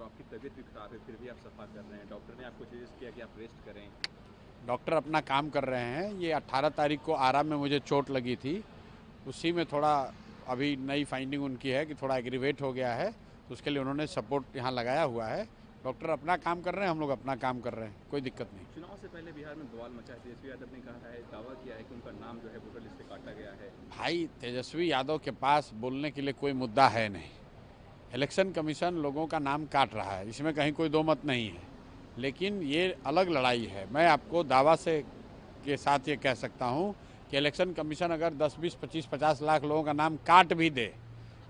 और आपकी तबीयत भी खराब है, फिर भी आप सफा कर रहे हैं। डॉक्टर ने आपको सजेस्ट किया कि आप रेस्ट करें। डॉक्टर अपना काम कर रहे हैं। ये 18 तारीख को आराम में मुझे चोट लगी थी, उसी में थोड़ा अभी नई फाइंडिंग उनकी है कि थोड़ा एग्रीवेट हो गया है, तो उसके लिए उन्होंने सपोर्ट यहाँ लगाया हुआ है। डॉक्टर अपना काम कर रहे हैं, हम लोग अपना काम कर रहे हैं, कोई दिक्कत नहीं। चुनाव से पहले बिहार में बवाल मचा है। तेजस्वी यादव ने कहा है, दावा किया है कि उनका नाम जो है वोटर लिस्ट से काटा गया है। भाई, तेजस्वी यादव के पास बोलने के लिए कोई मुद्दा है नहीं। इलेक्शन कमीशन लोगों का नाम काट रहा है, इसमें कहीं कोई दो मत नहीं है, लेकिन ये अलग लड़ाई है। मैं आपको दावा से के साथ ये कह सकता हूँ कि इलेक्शन कमीशन अगर 10, 20, 25, 50 लाख लोगों का नाम काट भी दे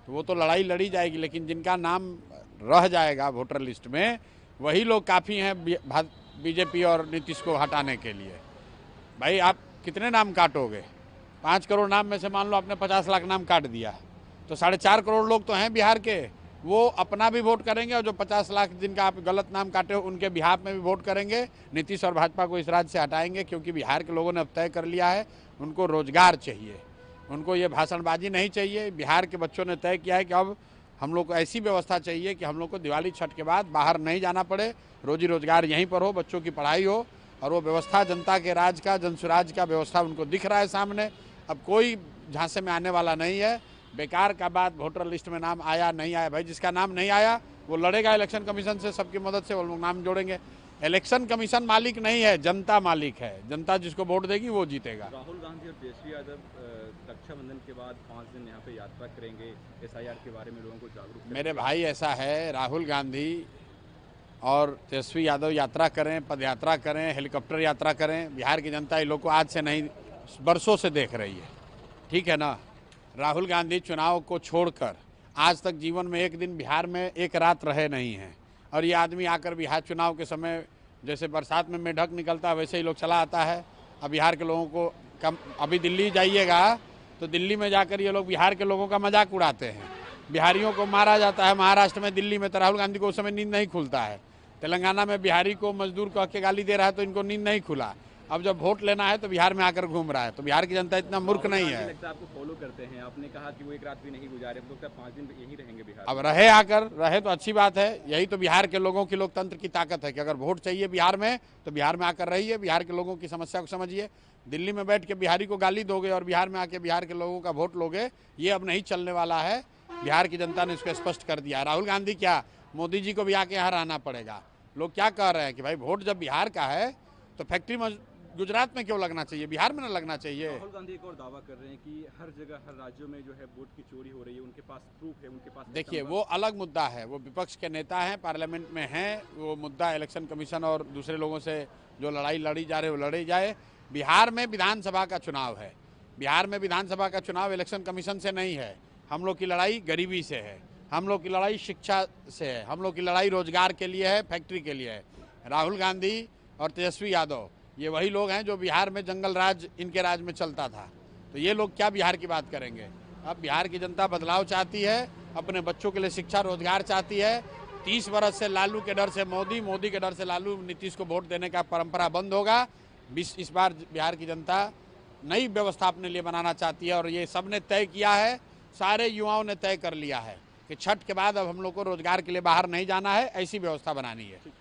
तो वो तो लड़ाई लड़ी जाएगी, लेकिन जिनका नाम रह जाएगा वोटर लिस्ट में वही लोग काफ़ी हैं बीजेपी और नीतीश को हटाने के लिए। भाई, आप कितने नाम काटोगे? 5 करोड़ नाम में से मान लो आपने 50 लाख नाम काट दिया, तो 4.5 करोड़ लोग तो हैं बिहार के, वो अपना भी वोट करेंगे और जो 50 लाख जिनका आप गलत नाम काटे हो उनके बिहाफ में भी वोट करेंगे। नीतीश और भाजपा को इस राज्य से हटाएंगे, क्योंकि बिहार के लोगों ने अब तय कर लिया है उनको रोजगार चाहिए, उनको ये भाषणबाजी नहीं चाहिए। बिहार के बच्चों ने तय किया है कि अब हम लोग को ऐसी व्यवस्था चाहिए कि हम लोग को दिवाली छठ के बाद बाहर नहीं जाना पड़े, रोजी रोजगार यहीं पर हो, बच्चों की पढ़ाई हो, और वो व्यवस्था जनता के राज का, जनसुराज का व्यवस्था उनको दिख रहा है सामने। अब कोई झांसे में आने वाला नहीं है। बेकार का बात वोटर लिस्ट में नाम आया नहीं आया, भाई जिसका नाम नहीं आया वो लड़ेगा इलेक्शन कमीशन से, सबकी मदद से वो लोग नाम जोड़ेंगे। इलेक्शन कमीशन मालिक नहीं है, जनता मालिक है। जनता जिसको वोट देगी वो जीतेगा। राहुल गांधी और तेजस्वी यादव रक्षाबंधन के बाद 5 दिन यहाँ पे यात्रा करेंगे, SIR के बारे में लोगों को जागरूक करेंगे। मेरे भाई, ऐसा है, राहुल गांधी और तेजस्वी यादव यात्रा करें, पद यात्रा करें, हेलीकॉप्टर यात्रा करें, बिहार की जनता इन लोग को आज से नहीं बरसों से देख रही है, ठीक है ना। राहुल गांधी चुनाव को छोड़कर आज तक जीवन में एक दिन बिहार में एक रात रहे नहीं हैं, और ये आदमी आकर बिहार चुनाव के समय जैसे बरसात में मेढक निकलता है वैसे ही लोग चला आता है। अब बिहार के लोगों को अभी दिल्ली जाइएगा तो दिल्ली में जाकर ये लोग बिहार के लोगों का मजाक उड़ाते हैं। बिहारियों को मारा जाता है महाराष्ट्र में, दिल्ली में, तो राहुल गांधी को उस समय नींद नहीं खुलता है। तेलंगाना में बिहारी को मजदूर कह के गाली दे रहा है तो इनको नींद नहीं खुला। अब जब वोट लेना है तो बिहार में आकर घूम रहा है, तो बिहार की जनता इतना मूर्ख नहीं है। लगता है आपको फॉलो करते हैं, आपने कहा कि वो एक रात भी नहीं गुजारे, तो 5 दिन यहीं रहेंगे बिहार। अब रहे, आकर रहे तो अच्छी बात है। यही तो बिहार के लोगों की लोकतंत्र की ताकत है कि अगर वोट चाहिए बिहार में तो बिहार में आकर रहिए, बिहार के लोगों की समस्या को समझिए। दिल्ली में बैठ के बिहारी को गाली दोगे और बिहार में आके बिहार के लोगों का वोट लोगे, ये अब नहीं चलने वाला है। बिहार की जनता ने इसको स्पष्ट कर दिया। राहुल गांधी क्या, मोदी जी को भी आके यहाँ रहना पड़ेगा। लोग क्या कह रहे हैं कि भाई वोट जब बिहार का है तो फैक्ट्री गुजरात में क्यों लगना चाहिए, बिहार में ना लगना चाहिए। राहुल गांधी एक और दावा कर रहे हैं कि हर जगह, हर राज्यों में जो है वोट की चोरी हो रही है, उनके पास प्रूफ है, उनके पास। देखिए, वो अलग मुद्दा है, वो विपक्ष के नेता हैं, पार्लियामेंट में हैं, वो मुद्दा इलेक्शन कमीशन और दूसरे लोगों से जो लड़ाई लड़ी जा रही है वो लड़ी जाए। बिहार में विधानसभा का चुनाव है, बिहार में विधानसभा का चुनाव इलेक्शन कमीशन से नहीं है। हम लोग की लड़ाई गरीबी से है, हम लोग की लड़ाई शिक्षा से है, हम लोग की लड़ाई रोजगार के लिए है, फैक्ट्री के लिए है। राहुल गांधी और तेजस्वी यादव ये वही लोग हैं जो बिहार में जंगल राज इनके राज में चलता था, तो ये लोग क्या बिहार की बात करेंगे। अब बिहार की जनता बदलाव चाहती है, अपने बच्चों के लिए शिक्षा रोजगार चाहती है। 30 बरस से लालू के डर से मोदी, मोदी के डर से लालू, नीतीश को वोट देने का परंपरा बंद होगा। इस बार बिहार की जनता नई व्यवस्था अपने लिए बनाना चाहती है, और ये सबने तय किया है, सारे युवाओं ने तय कर लिया है कि छठ के बाद अब हम लोग को रोजगार के लिए बाहर नहीं जाना है, ऐसी व्यवस्था बनानी है।